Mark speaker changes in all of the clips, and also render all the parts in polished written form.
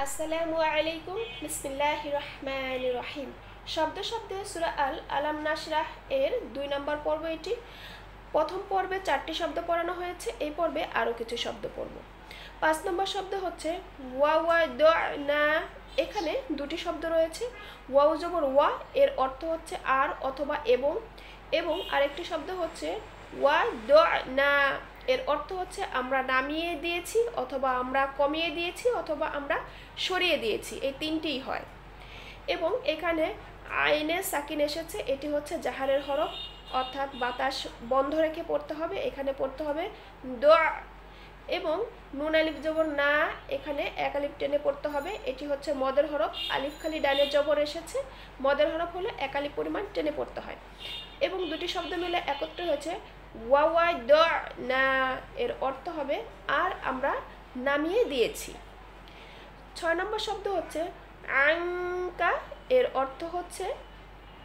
Speaker 1: আসসালামু আলাইকুম বিসমিল্লাহির রহমানির রহিম। শব্দ শব্দে সূরা আল আলাম নাশরাহ এর 2 নম্বর পর্ব এটি। প্রথম পর্বে 4টি শব্দ পড়ানো হয়েছে, এই পর্বে আরও কিছু শব্দ পড়ব। 5 নম্বর শব্দ হচ্ছে ওয়াওয়াদনা। এখানে দুটি শব্দ রয়েছে। ওয়াও জবর ওয়া, এর অর্থ হচ্ছে আর অথবা এবং, এবং আরেকটি শব্দ হচ্ছে ওয়াদনা, এর অর্থ হচ্ছে আমরা নামিয়ে দিয়েছি অথবা আমরা কমিয়ে দিয়েছি অথবা আমরা সরিয়ে দিয়েছি, এই তিনটিই হয়। এবং এখানে আইনে সাকিন এসেছে, এটি হচ্ছে জাহারের হরফ, অর্থাৎ বাতাস বন্ধ রেখে পড়তে হবে, এখানে পড়তে হবে দোয়া। এবং নুন আলিফ জবর না, এখানে এক আলিফ টেনে পড়তে হবে, এটি হচ্ছে মদের হরফ। আলিফ খালি ডানের জবর এসেছে, মদের হরফ হলে এক আলিফ পরিমাণ টেনে পড়তে হয়। এবং দুটি শব্দ মিলে একত্র হয়েছে ওয়াওয়াদনা, এর অর্থ হবে আর আমরা নামিয়ে দিয়েছি। 6 নম্বর শব্দ হচ্ছে আঙ্কা, এর অর্থ হচ্ছে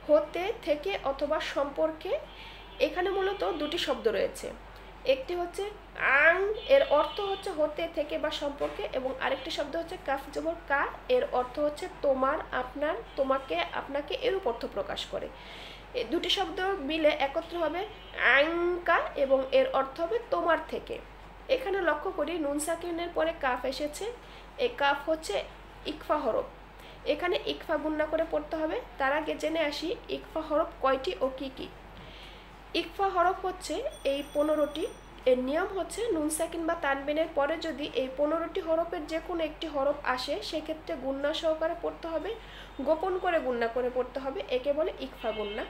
Speaker 1: হতে, থেকে অথবা সম্পর্কে। এখানে মূলত দুটি শব্দ রয়েছে, একটি হচ্ছে আং, এর অর্থ হচ্ছে হতে, থেকে বা সম্পর্কে, এবং আরেকটি শব্দ হচ্ছে কাফ জবর কা, এর অর্থ হচ্ছে তোমার, আপনার, তোমাকে, আপনাকে, এরূপ অর্থ প্রকাশ করে। এই দুটি শব্দ মিলে একত্র হবে আঙ্কা এবং এর অর্থ হবে তোমার থেকে। এখানে লক্ষ্য করি নুন সাকিনের পরে কাফ এসেছে, এই কাফ হচ্ছে ইকফা হরফ, এখানে ইকফা গুণনা করে পড়তে হবে। তার আগে জেনে আসি ইকফা হরফ কয়টি ও কি কি। ইকফা হরফ হচ্ছে এই 15টি। এর নিয়ম হচ্ছে নুন সাকিন বা তানবিনের পরে যদি এই 15টি হরফের যে কোনো একটি হরফ আসে সেক্ষেত্রে গুণনা সহকারে পড়তে হবে, গোপন করে গুণনা করে পড়তে হবে, একে বলে ইকফা গুণনা।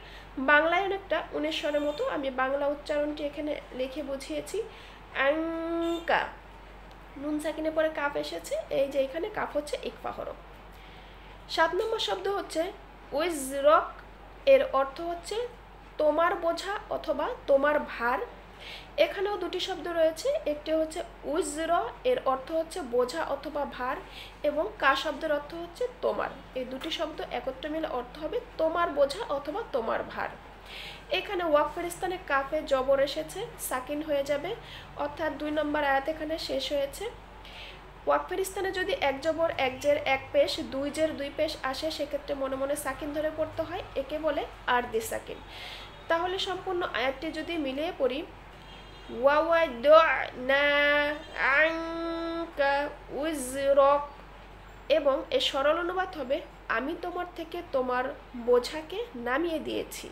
Speaker 1: বাংলায় অনেকটা 19 স্বরের মতো, আমি বাংলা উচ্চারণটি এখানে লিখে বুঝিয়েছি। আঙ্কা, নুন সাকিনের পরে কাফ এসেছে, এই যে এখানে কাফ হচ্ছে ইকফা হরফ। 7 নম্বর শব্দ হচ্ছে উইজরক, এর অর্থ হচ্ছে তোমার বোঝা অথবা তোমার ভার। এখানেও দুটি শব্দ রয়েছে, একটি হচ্ছে উইজর, এর অর্থ হচ্ছে বোঝা অথবা ভার, এবং কা শব্দের অর্থ হচ্ছে তোমার। এই দুটি শব্দ একত্রে মিলে অর্থ হবে তোমার বোঝা অথবা তোমার ভার। এখানে ওয়াকফের স্থানে কাফে জবর এসেছে, সাকিন হয়ে যাবে, অর্থাৎ 2 নম্বর আয়াত এখানে শেষ হয়েছে। ওয়াকফের স্থানে যদি এক জবর এক জের এক পেশ, 2 জের 2 পেশ আসে সেক্ষেত্রে মনে মনে সাকিন ধরে পড়তে হয়, একে বলে আরদি সাকিন। তাহলে সম্পূর্ণ আয়াতটি যদি মিলিয়ে পড়ি, ওয়াওয়াদনা আনকা উজরক, এবং এর সরল অনুবাদ হবে আমি তোমার থেকে তোমার বোঝাকে নামিয়ে দিয়েছি।